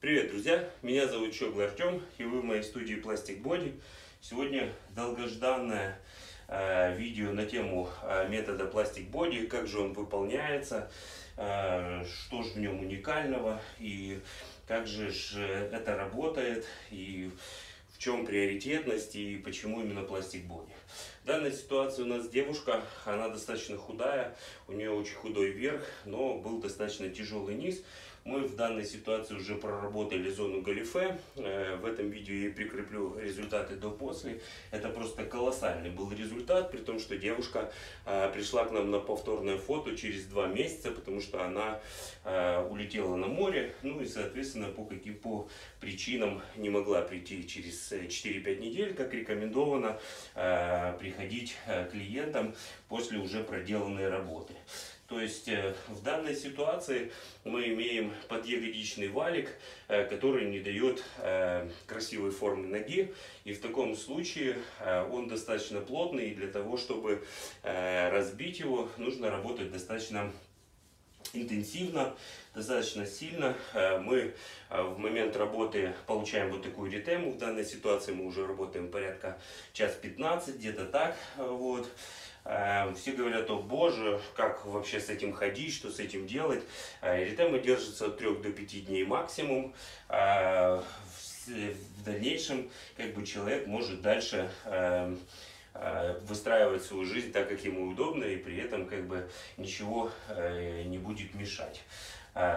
Привет, друзья! Меня зовут Щеглый Артем, и вы в моей студии Plastic Body. Сегодня долгожданное видео на тему метода Plastic Body, как же он выполняется, что же в нем уникального, и как же это работает, и в чем приоритетность, и почему именно Plastic Body. В данной ситуации у нас девушка, она достаточно худая, у нее очень худой верх, но был достаточно тяжелый низ. Мы в данной ситуации уже проработали зону галифе. В этом видео я прикреплю результаты до-после. Это просто колоссальный был результат, при том, что девушка пришла к нам на повторное фото через 2 месяца, потому что она улетела на море, ну и, соответственно, по причинам не могла прийти через 4-5 недель, как рекомендовано приходить клиентам после уже проделанной работы. То есть в данной ситуации мы имеем подъягодичный валик, который не дает красивой формы ноги. И в таком случае он достаточно плотный, и для того, чтобы разбить его, нужно работать достаточно интенсивно, достаточно сильно. Мы в момент работы получаем вот такую ретему. В данной ситуации мы уже работаем порядка 1:15, где-то так. Вот. Все говорят: о боже, как вообще с этим ходить, что с этим делать. Эритема держится от 3 до 5 дней максимум. В дальнейшем человек может дальше выстраивать свою жизнь так, как ему удобно, и при этом ничего не будет мешать.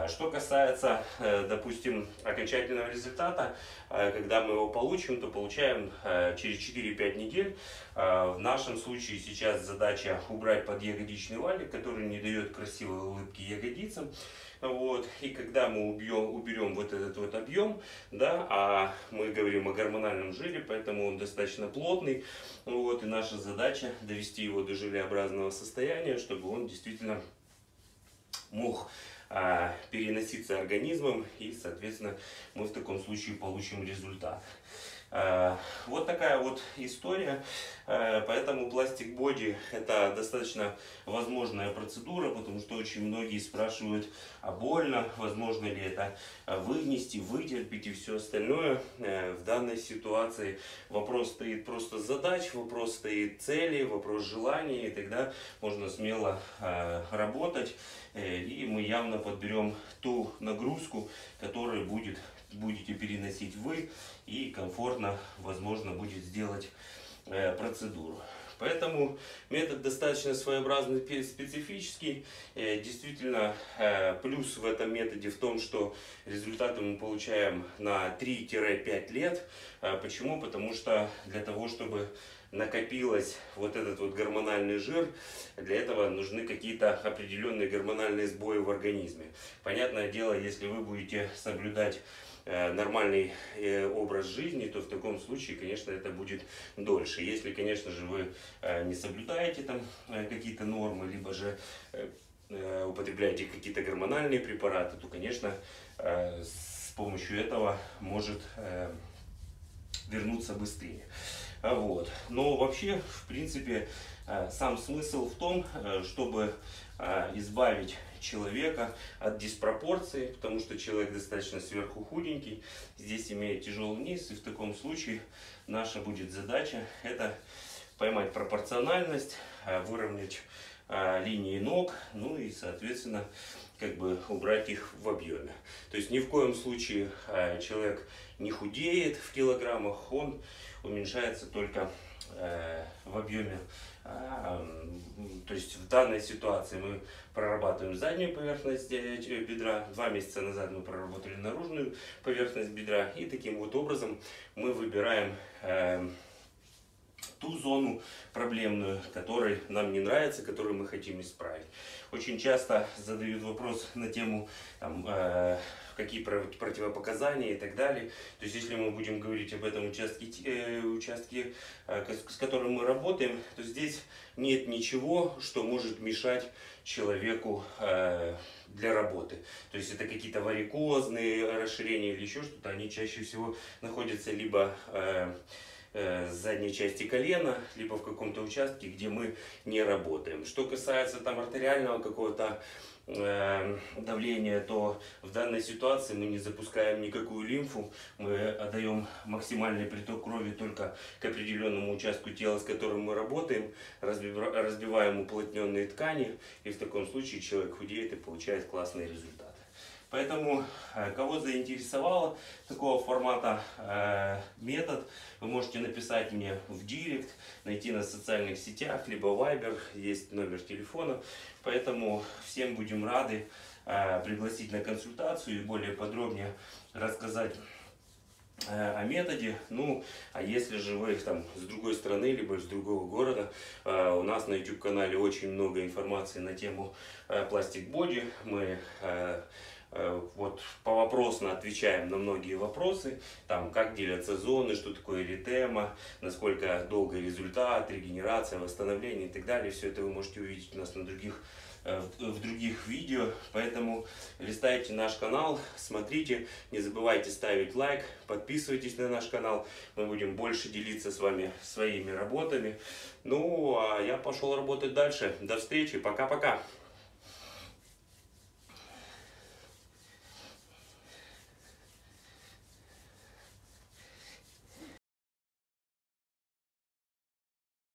Что касается, допустим, окончательного результата, когда мы его получим, то получаем через 4-5 недель. В нашем случае сейчас задача убрать подъягодичный валик, который не дает красивой улыбки ягодицам. Вот. И когда мы уберем вот этот вот объем, да, а мы говорим о гормональном жире, поэтому он достаточно плотный, вот, и наша задача довести его до желеобразного состояния, чтобы он действительно мог переноситься организмом, и, соответственно, мы в таком случае получим результат. Вот такая вот история. Поэтому Plastic Body — это достаточно возможная процедура, потому что очень многие спрашивают: а больно, возможно ли это вынести, вытерпеть и все остальное. В данной ситуации вопрос стоит просто задач, вопрос стоит цели, вопрос желания, и тогда можно смело работать, и мы явно подберем ту нагрузку, которую будете переносить вы, и комфортно, возможно, будет сделать процедуру. Поэтому метод достаточно своеобразный, специфический. Действительно, плюс в этом методе в том, что результаты мы получаем на 3-5 лет. Почему? Потому что для того, чтобы накопилось вот этот вот гормональный жир, для этого нужны какие-то определенные гормональные сбои в организме. Понятное дело, если вы будете соблюдать нормальный образ жизни, то в таком случае, конечно, это будет дольше. Если, конечно же, вы не соблюдаете там какие-то нормы, либо же употребляете какие-то гормональные препараты, то, конечно, с помощью этого может вернуться быстрее. Вот. Но вообще, в принципе, сам смысл в том, чтобы избавить человека от диспропорции, потому что человек достаточно сверху худенький, здесь имеет тяжелый низ, и в таком случае наша будет задача — это поймать пропорциональность, выровнять линии ног, ну и, соответственно, убрать их в объеме. То есть ни в коем случае человек не худеет в килограммах, он уменьшается только в объеме. То есть в данной ситуации мы прорабатываем заднюю поверхность бедра. 2 месяца назад мы проработали наружную поверхность бедра, и таким вот образом мы выбираем ту зону проблемную, которая нам не нравится, которую мы хотим исправить. Очень часто задают вопрос на тему какие противопоказания и так далее. То есть если мы будем говорить об этом участке, с которым мы работаем, то здесь нет ничего, что может мешать человеку для работы. То есть это какие-то варикозные расширения или еще что-то, они чаще всего находятся либо с задней части колена, либо в каком-то участке, где мы не работаем. Что касается там артериального какого-то давления, то в данной ситуации мы не запускаем никакую лимфу, мы отдаем максимальный приток крови только к определенному участку тела, с которым мы работаем, разбиваем уплотненные ткани, и в таком случае человек худеет и получает классные результаты. Поэтому, кого заинтересовало такого формата метод, вы можете написать мне в директ, найти на социальных сетях, либо Viber, есть номер телефона. Поэтому всем будем рады пригласить на консультацию и более подробнее рассказать о методе. Ну, а если же вы там с другой страны, либо с другого города, у нас на YouTube канале очень много информации на тему Plastic Body. Мы вот повопросно отвечаем на многие вопросы, там как делятся зоны, что такое эритема, насколько долгий результат, регенерация, восстановление и так далее. Все это вы можете увидеть у нас на в других видео, поэтому листайте наш канал, смотрите, не забывайте ставить лайк, подписывайтесь на наш канал, мы будем больше делиться с вами своими работами. Ну, а я пошел работать дальше. До встречи, пока-пока.